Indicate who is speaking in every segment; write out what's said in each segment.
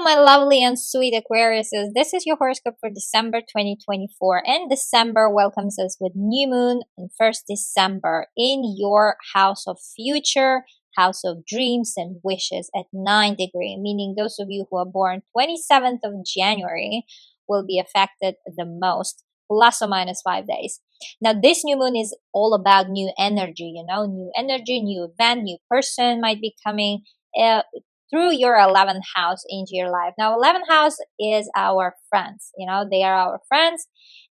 Speaker 1: my lovely and sweet Aquariuses. This is your horoscope for December 2024. And December welcomes us with new moon and 1st December in your house of future, house of dreams and wishes at 9 degree, meaning those of you who are born 27th of January will be affected the most, plus or minus 5 days. Now, this new moon is all about new energy, new energy, new event, new person might be coming. Through your 11th house into your life. Now, 11th house is our friends. They are our friends,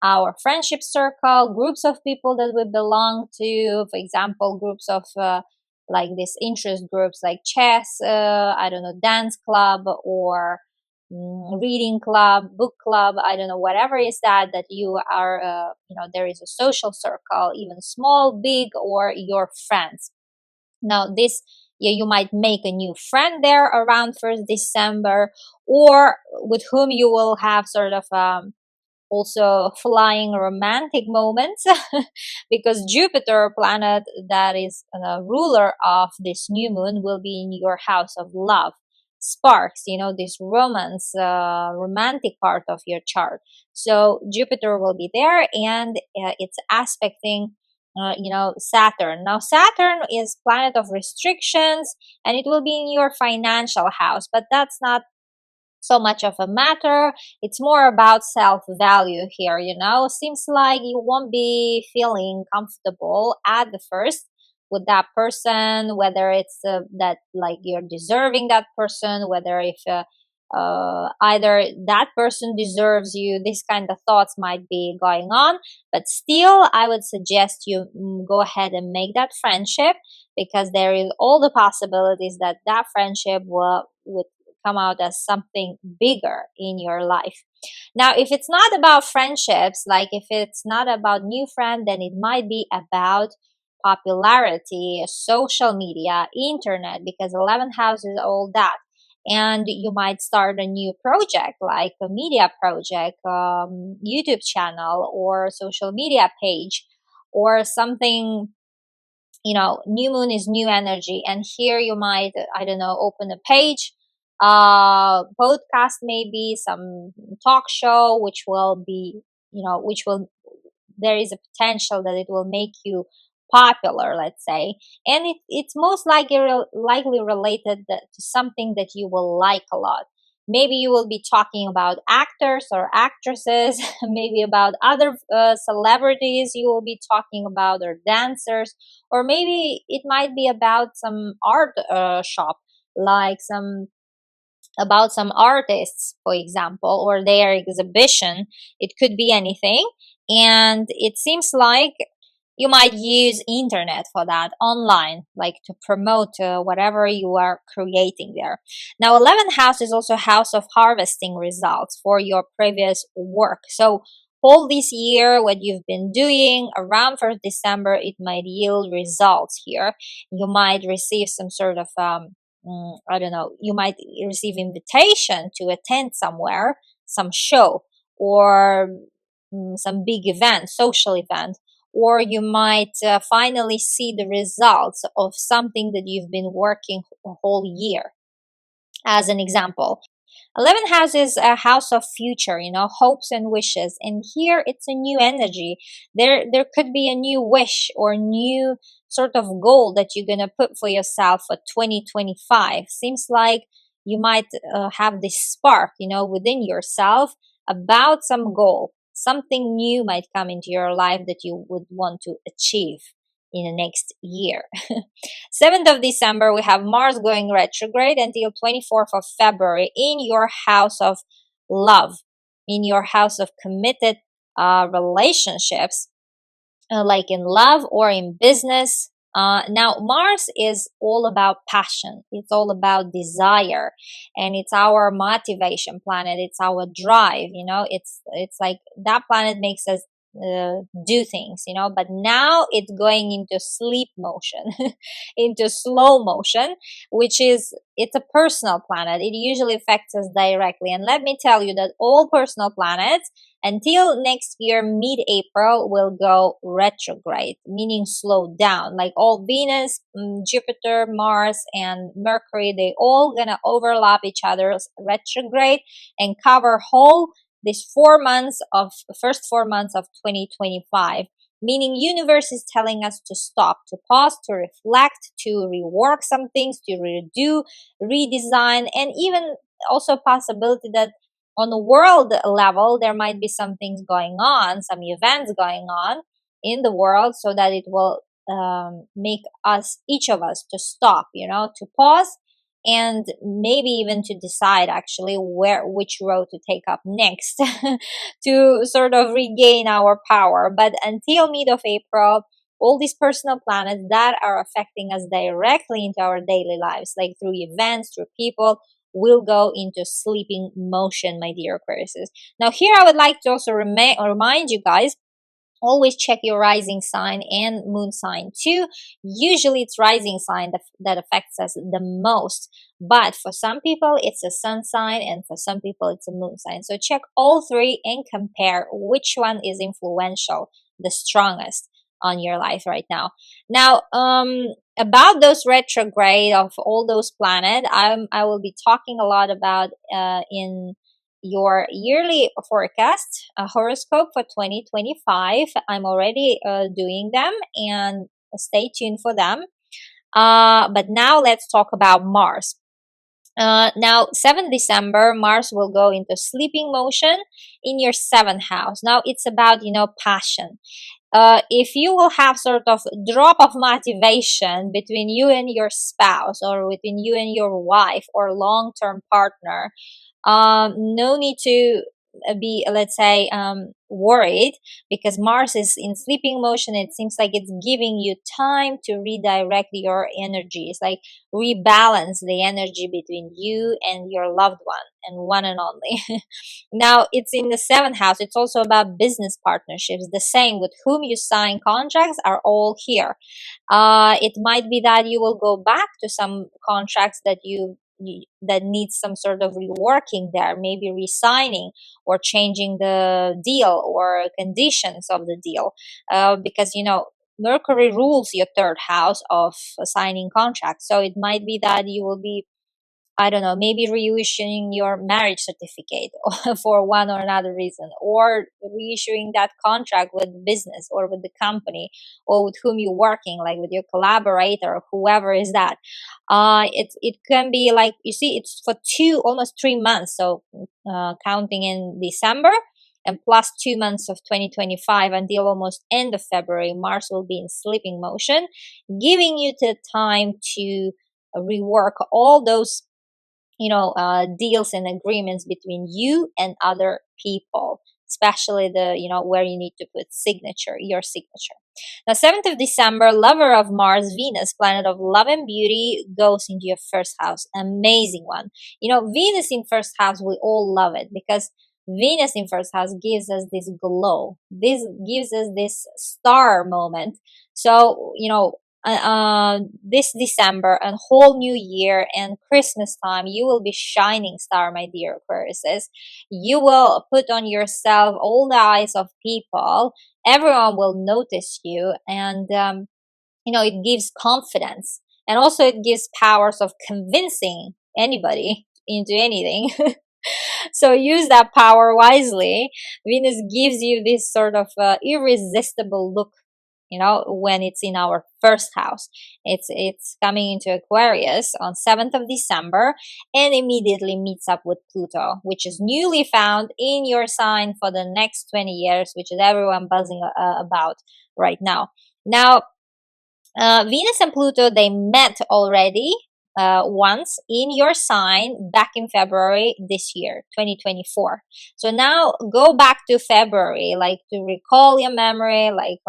Speaker 1: our friendship circle, groups of people that we belong to. For example, groups of like these interest groups like chess, I don't know, dance club or reading club, book club, I don't know, whatever is that you are, there is a social circle, even small, big, or your friends. Now, this, yeah, you might make a new friend there around 1st December, or with whom you will have sort of also flying romantic moments because Jupiter, planet that is a ruler of this new moon, will be in your house of love, sparks, this romance, romantic part of your chart. So Jupiter will be there, and it's aspecting Saturn. Now, Saturn is planet of restrictions, and it will be in your financial house, but that's not so much of a matter. It's more about self-value here. Seems like you won't be feeling comfortable at the first with that person, whether it's that like you're deserving that person, whether if either that person deserves you. This kind of thoughts might be going on, but still I would suggest you go ahead and make that friendship, because there is all the possibilities that that friendship would come out as something bigger in your life. Now, if it's not about friendships, like if it's not about new friend, then it might be about popularity, social media, internet, because 11th house is all that. And you might start a new project, like a media project, YouTube channel, or social media page, or something. New moon is new energy, and here you might, I don't know, open a page, podcast, maybe some talk show, which will be, there is a potential that it will make you popular, let's say, and it's most likely related to something that you will like a lot. Maybe you will be talking about actors or actresses, maybe about other celebrities you will be talking about, or dancers, or maybe it might be about some art shop, like about some artists, for example, or their exhibition. It could be anything, and it seems like you might use internet for that, online, like to promote whatever you are creating there. Now, 11th house is also house of harvesting results for your previous work. So all this year, what you've been doing around 1st December, it might yield results here. You might receive some sort of I don't know, you might receive invitation to attend somewhere, some show, or some big event, social event, or you might finally see the results of something that you've been working a whole year. As an example, 11th house is a house of future, hopes and wishes. And here it's a new energy. There could be a new wish or new sort of goal that you're going to put for yourself for 2025. Seems like you might have this spark, within yourself about some goal. Something new might come into your life that you would want to achieve in the next year. 7th of December, we have Mars going retrograde until 24th of February in your house of love, in your house of committed relationships, like in love or in business. Now, Mars is all about passion. It's all about desire, and it's our motivation planet. It's our drive. It's like that planet makes us do things, but now it's going into sleep motion, into slow motion, which is, it's a personal planet. It usually affects us directly. And let me tell you that all personal planets until next year, mid-April, will go retrograde, meaning slow down. Like all Venus, Jupiter, Mars, and Mercury, they all gonna overlap each other's retrograde and cover whole this 4 months of first 4 months of 2025. Meaning universe is telling us to stop, to pause, to reflect, to rework some things, to redo, redesign, and even also possibility that on the world level there might be some things going on, some events going on in the world, so that it will make us, each of us, to stop, to pause, and maybe even to decide actually which road to take up next to sort of regain our power. But until mid of April, all these personal planets that are affecting us directly into our daily lives, like through events, through people, will go into sleeping motion, my dear Aquarius. Now here I would like to also remind you guys, always check your rising sign and moon sign too. Usually it's rising sign that affects us the most, but for some people it's a sun sign, and for some people it's a moon sign. So check all three and compare which one is influential, the strongest on your life right now. Now, about those retrograde of all those planets, I will be talking a lot about in your yearly forecast, horoscope for 2025. I'm already doing them, and stay tuned for them. But now let's talk about Mars. Now, 7th December, Mars will go into sleeping motion in your 7th house. Now, it's about, passion. If you will have sort of drop of motivation between you and your spouse, or between you and your wife or long-term partner, no need to be, let's say, worried, because Mars is in sleeping motion. It seems like it's giving you time to redirect your energies, like rebalance the energy between you and your loved one, and one and only. Now, it's in the 7th house. It's also about business partnerships. The same, with whom you sign contracts are all here. It might be that you will go back to some contracts that needs some sort of reworking there, maybe resigning or changing the deal or conditions of the deal, because Mercury rules your 3rd house of signing contracts. So it might be that you will be, I don't know, maybe reissuing your marriage certificate for one or another reason, or reissuing that contract with the business or with the company or with whom you're working, like with your collaborator or whoever is that. It can be like, you see, it's for almost 3 months. So counting in December and plus 2 months of 2025 until almost end of February, Mars will be in sleeping motion, giving you the time to rework all those deals and agreements between you and other people, especially the where you need to put your signature. Now, 7th of December, lover of Mars, Venus, planet of love and beauty, goes into your 1st house. Amazing one. Venus in 1st house, we all love it, because Venus in 1st house gives us this glow. This gives us this star moment. So, this December and whole new year and Christmas time, you will be shining star, my dear Aquarius. You will put on yourself all the eyes of people. Everyone will notice you, and it gives confidence, and also it gives powers of convincing anybody into anything. So use that power wisely. Venus gives you this sort of irresistible look, when it's in our 1st house. It's coming into Aquarius on 7th of December and immediately meets up with Pluto, which is newly found in your sign for the next 20 years, which is everyone buzzing about right now. Now, Venus and Pluto, they met already once in your sign back in February this year, 2024. So now go back to February, like to recall your memory, like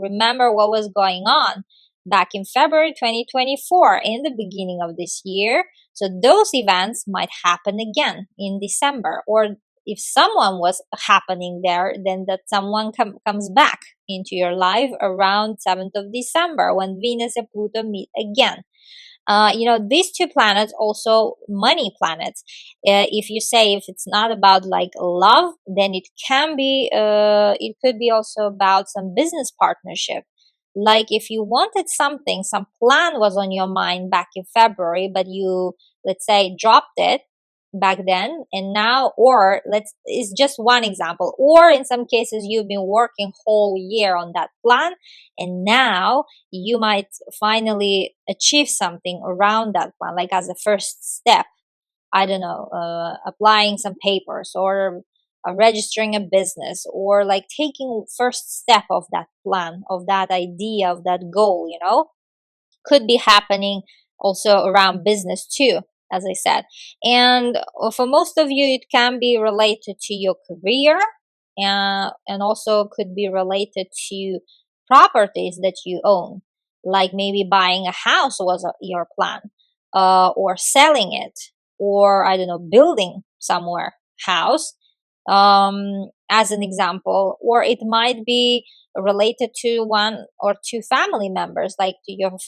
Speaker 1: remember what was going on back in February 2024, in the beginning of this year. So those events might happen again in December, or if someone was happening there, then that someone comes back into your life around 7th of December when Venus and Pluto meet again. These two planets also money planets. If you say if it's not about like love, then it could be also about some business partnership. Like if you wanted something, some plan was on your mind back in February, but you, let's say, dropped it back then, and now, or let's, it's just one example, or in some cases you've been working whole year on that plan, and now you might finally achieve something around that plan, like as a first step. I don't know, applying some papers, or registering a business, or like taking first step of that plan, of that idea, of that goal, could be happening also around business too, as I said. And for most of you, it can be related to your career, and also could be related to properties that you own, like maybe buying a house was your plan, or selling it, or I don't know, building somewhere house, as an example. Or it might be related to one or two family members, like to your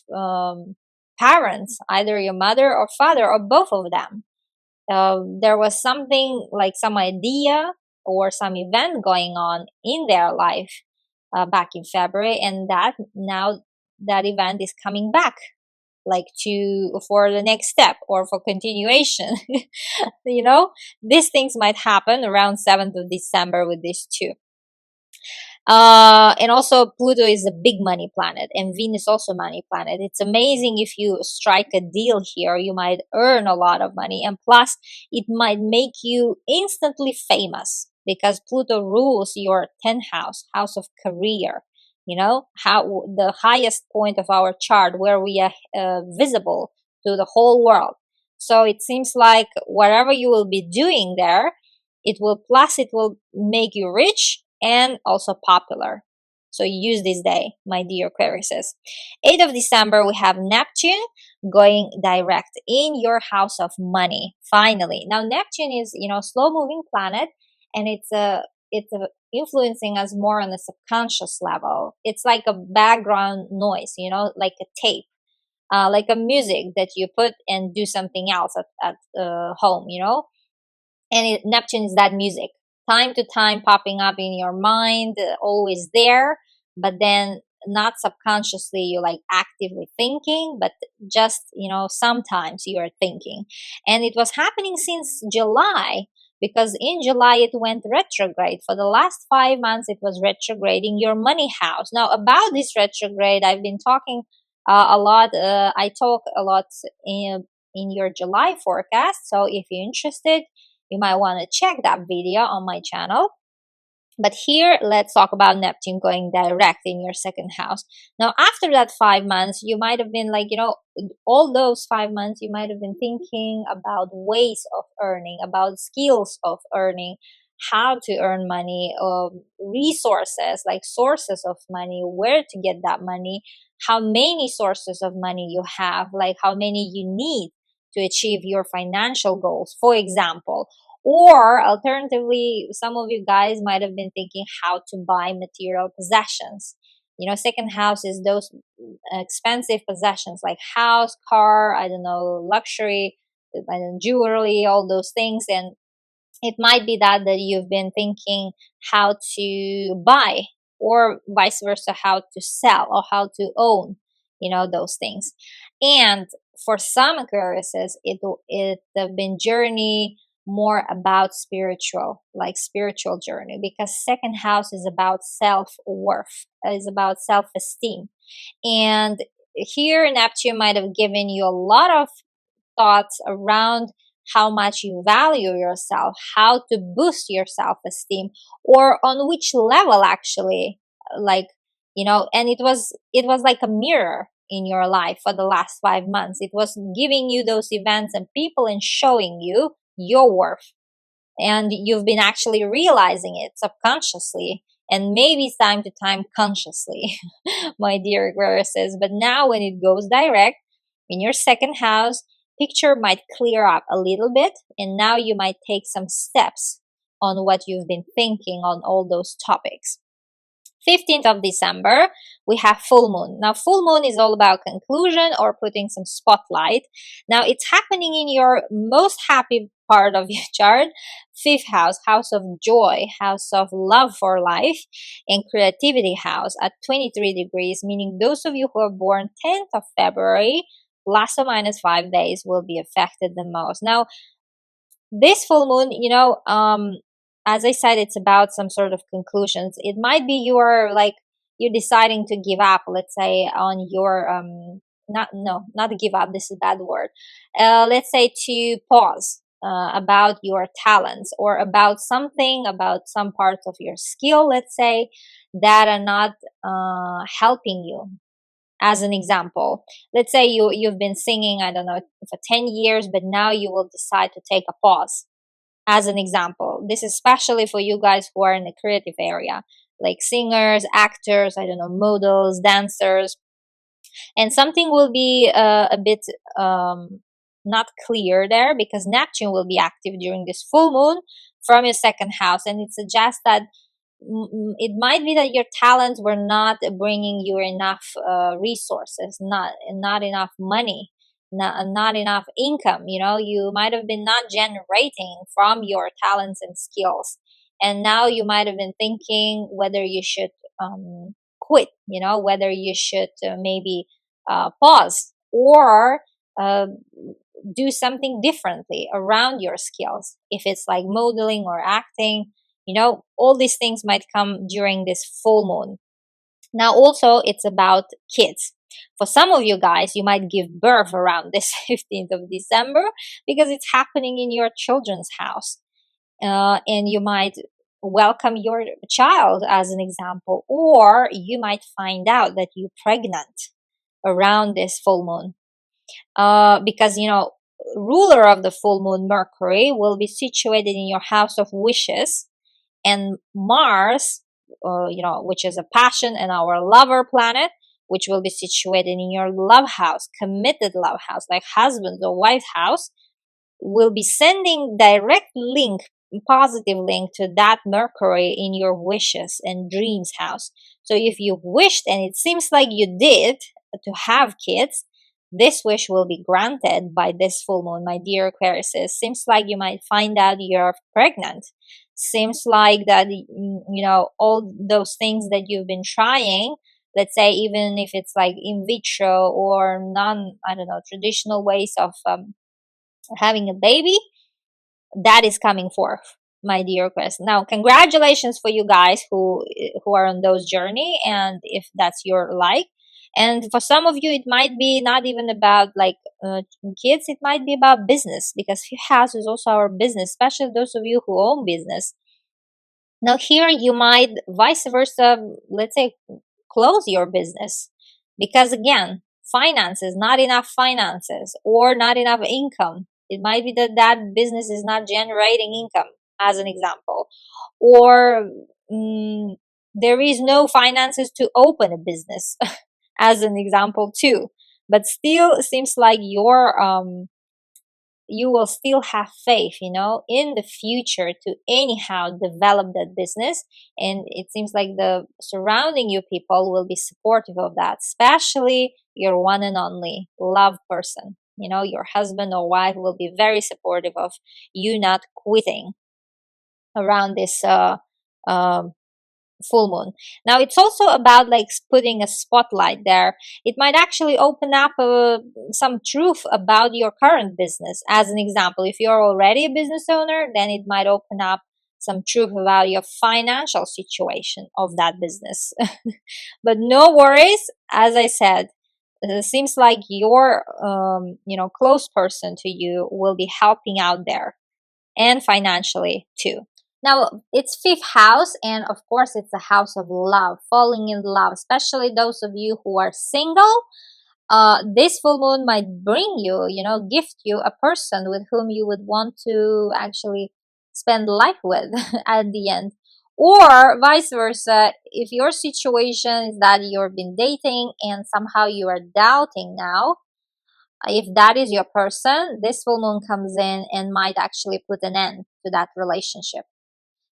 Speaker 1: parents, either your mother or father, or both of them. There was something like some idea or some event going on in their life back in February, and that now that event is coming back, like to for the next step or for continuation. These things might happen around 7th of December with these two. And also Pluto is a big money planet, and Venus also money planet. It's amazing if you strike a deal here, you might earn a lot of money, and plus it might make you instantly famous because Pluto rules your 10th house of career. How the highest point of our chart, where we are visible to the whole world. So it seems like whatever you will be doing there, it will make you rich and also popular. So use this day, my dear Aquariuses. 8th of December, we have Neptune going direct in your house of money. Finally, now Neptune is slow moving planet, and it's influencing us more on a subconscious level. It's like a background noise, like a tape, like a music that you put and do something else at home, and Neptune is that music, time to time popping up in your mind, always there, but then not subconsciously you like actively thinking, but just sometimes you are thinking. And it was happening since July, because in July it went retrograde. For the last 5 months it was retrograding your money house. Now about this retrograde I've been talking a lot. I talk a lot in your July forecast, so if you're interested, you might want to check that video on my channel. But here, let's talk about Neptune going direct in your second house. Now, after that 5 months, you might have been like, all those 5 months, you might have been thinking about ways of earning, about skills of earning, how to earn money, resources, like sources of money, where to get that money, how many sources of money you have, like how many you need to achieve your financial goals, for example. Or alternatively, some of you guys might have been thinking how to buy material possessions. Second house is those expensive possessions like house, car, I don't know, luxury, I don't know, jewelry, all those things. And it might be that you've been thinking how to buy, or vice versa, how to sell or how to own, those things. And for some Aquariuses, it have been journey more about spiritual journey, because second house is about self-worth, is about self-esteem. And here Neptune might have given you a lot of thoughts around how much you value yourself, how to boost your self-esteem, or on which level actually, and it was like a mirror in your life for the last 5 months. It was giving you those events and people and showing you your worth, and you've been actually realizing it subconsciously, and maybe time to time consciously. My dear Aquariuses. But now when it goes direct in your second house, picture might clear up a little bit, and now you might take some steps on what you've been thinking on all those topics. 15th of December, we have full moon. Now, full moon is all about conclusion or putting some spotlight. Now, it's happening in your most happy part of your chart, fifth house, house of joy, house of love for life, and creativity house at 23 degrees, meaning those of you who are born 10th of February, plus or minus 5 days, will be affected the most. Now, this full moon, as I said, it's about some sort of conclusions. It might be you're deciding to give up, let's say, on your not give up, this is a bad word. Let's say to pause about your talents or about something, about some parts of your skill, let's say, that are not helping you. As an example, let's say you've been singing, I don't know, for 10 years, but now you will decide to take a pause. As an example, this is especially for you guys who are in the creative area, like singers, actors, I don't know, models, dancers, and something will be a bit not clear there because Neptune will be active during this full moon from your second house, and it suggests that it might be that your talents were not bringing you enough resources, not enough money, not enough income. You might have been not generating from your talents and skills, and now you might have been thinking whether you should quit, whether you should maybe pause or uh, do something differently around your skills. If it's like modeling or acting, all these things might come during this full moon. Now, also, it's about kids. For some of you guys, you might give birth around this 15th of December because it's happening in your children's house. And you might welcome your child, as an example, or you might find out that you're pregnant around this full moon. Because, ruler of the full moon, Mercury, will be situated in your house of wishes, and Mars, which is a passion and our lover planet, which will be situated in your love house, committed love house, like husband or wife house, will be sending direct link, positive link to that Mercury in your wishes and dreams house. So if you wished, and it seems like you did, to have kids, this wish will be granted by this full moon, my dear Aquarius. Seems like you might find out you're pregnant. Seems like that, all those things that you've been trying, let's say, even if it's like in vitro or I don't know, traditional ways of having a baby, that is coming forth, my dear Aquarius. Now, congratulations for you guys who are on those journey, and if that's your like. And for some of you, it might be not even about like kids, it might be about business, because fifth house is also our business, especially those of you who own business. Now, here you might vice versa, let's say, close your business because, again, finances, not enough finances or not enough income. It might be that business is not generating income, as an example, or there is no finances to open a business, as an example too. But still, it seems like you will still have faith, in the future to anyhow develop that business. And it seems like the surrounding you people will be supportive of that, especially your one and only love person. Your husband or wife will be very supportive of you not quitting around this full moon. Now, it's also about like putting a spotlight there. It might actually open up some truth about your current business. As an example, if you're already a business owner, then it might open up some truth about your financial situation of that business. But no worries, as I said, it seems like your close person to you will be helping out there, and financially too. Now, it's fifth house, and of course, it's a house of love, falling in love, especially those of you who are single. This full moon might bring you, gift you a person with whom you would want to actually spend life with at the end. Or vice versa, if your situation is that you've been dating and somehow you are doubting now, if that is your person, this full moon comes in and might actually put an end to that relationship.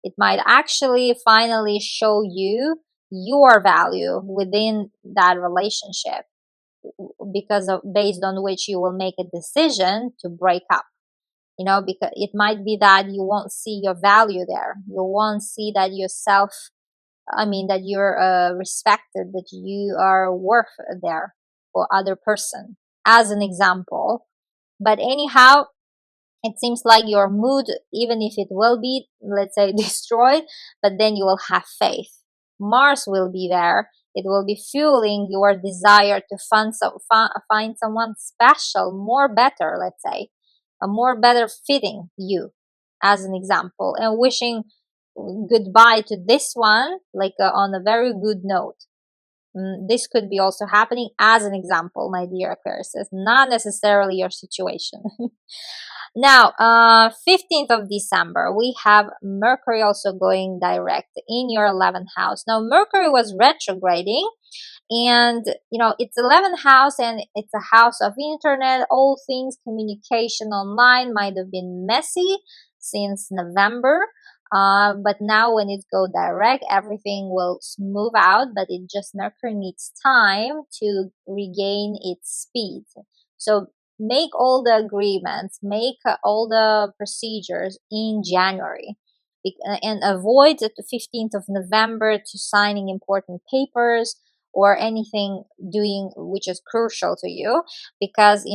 Speaker 1: It might actually finally show you your value within that relationship, because of based on which you will make a decision to break up. Because it might be that you won't see your value there. You won't see that yourself, that you're respected, that you are worth there for other person, as an example. But anyhow, it seems like your mood, even if it will be, let's say, destroyed, but then you will have faith. Mars will be there. It will be fueling your desire to find someone special, more better, let's say, a more better fitting you, as an example, and wishing goodbye to this one, like on a very good note. This could be also happening as an example, my dear Aquarius, not necessarily your situation. Now, 15th of December, we have Mercury also going direct in your 11th house. Now, Mercury was retrograding, and it's 11th house, and it's a house of internet. All things communication online might have been messy since November, but now when it go direct, everything will smooth out, but it just Mercury needs time to regain its speed. So make all the agreements, make all the procedures in January, and avoid the 15th of November to signing important papers or anything doing which is crucial to you, because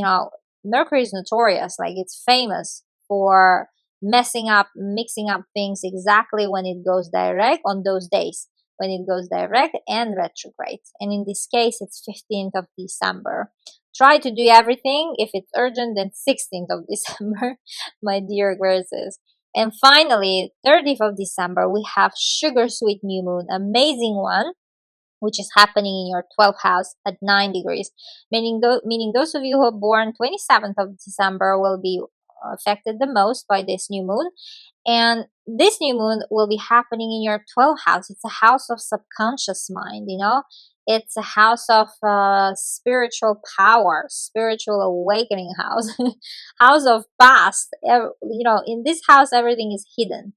Speaker 1: Mercury is notorious, like it's famous for messing up, mixing up things exactly when it goes direct, on those days when it goes direct and retrograde. And in this case, it's 15th of December. Try to do everything. If it's urgent, then 16th of December, my dear Aquarius. And finally, 30th of December, we have Sugar Sweet New Moon, amazing one, which is happening in your 12th house at 9 degrees, meaning those of you who are born 27th of December will be affected the most by this new moon. And this new moon will be happening in your 12th house. It's a house of subconscious mind, it's a house of spiritual power, spiritual awakening house, house of past. In this house, everything is hidden.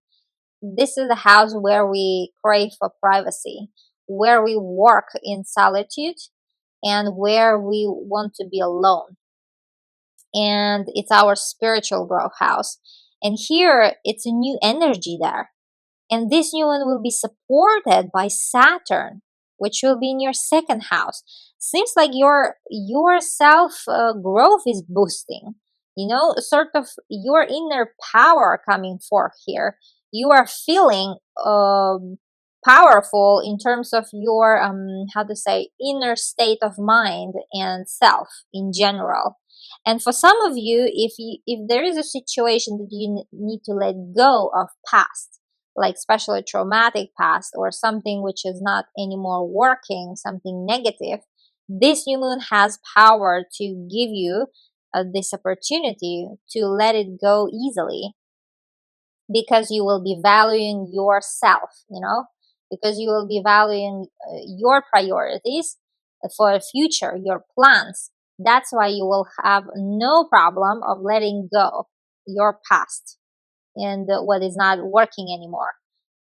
Speaker 1: This is the house where we crave for privacy, where we work in solitude, and where we want to be alone. And it's our spiritual growth house. And here, it's a new energy there. And this new one will be supported by Saturn, which will be in your second house. Seems like your self growth is boosting. Sort of your inner power coming forth here. You are feeling powerful in terms of your inner state of mind and self in general. And for some of you, if there is a situation that you need to let go of past, like especially traumatic past or something which is not anymore working, something negative, this new moon has power to give you this opportunity to let it go easily, because you will be valuing yourself, because you will be valuing your priorities for the future, your plans. That's why you will have no problem of letting go your past and what is not working anymore.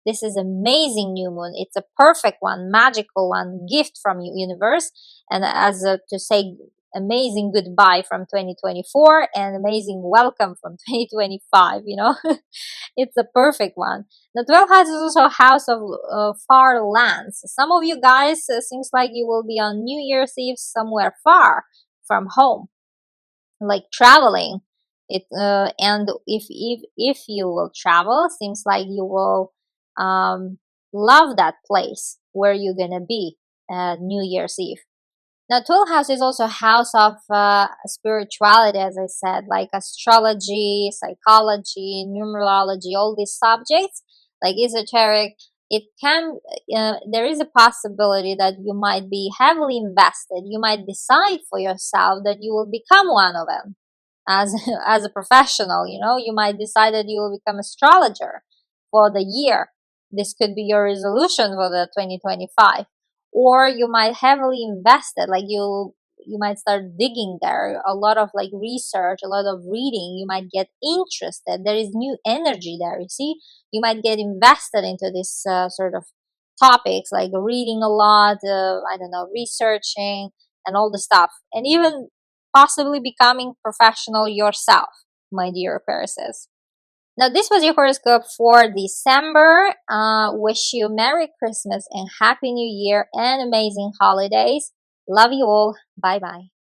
Speaker 1: This is amazing new moon. It's a perfect one, magical one, gift from you, universe. And to say amazing goodbye from 2024 and amazing welcome from 2025, it's a perfect one. The 12th house is also a house of far lands. Some of you guys, seems like you will be on New Year's Eve somewhere far from home, like traveling. And if you will travel, seems like you will love that place where you're gonna be New Year's Eve. Now, 12th house is also a house of spirituality, as I said, like astrology, psychology, numerology, all these subjects, like esoteric. It can, there is a possibility that you might be heavily invested. You might decide for yourself that you will become one of them as, as a professional, you might decide that you will become astrologer for the year. This could be your resolution for the 2025. Or you might heavily invest it, like you you might start digging there, a lot of like research, a lot of reading. You might get interested. There is new energy there. You see, you might get invested into this sort of topics, like reading a lot, I don't know, researching and all the stuff, and even possibly becoming professional yourself, my dear Aquarius. Now, this was your horoscope for December. Wish you Merry Christmas and Happy New Year and amazing holidays. Love you all. Bye bye.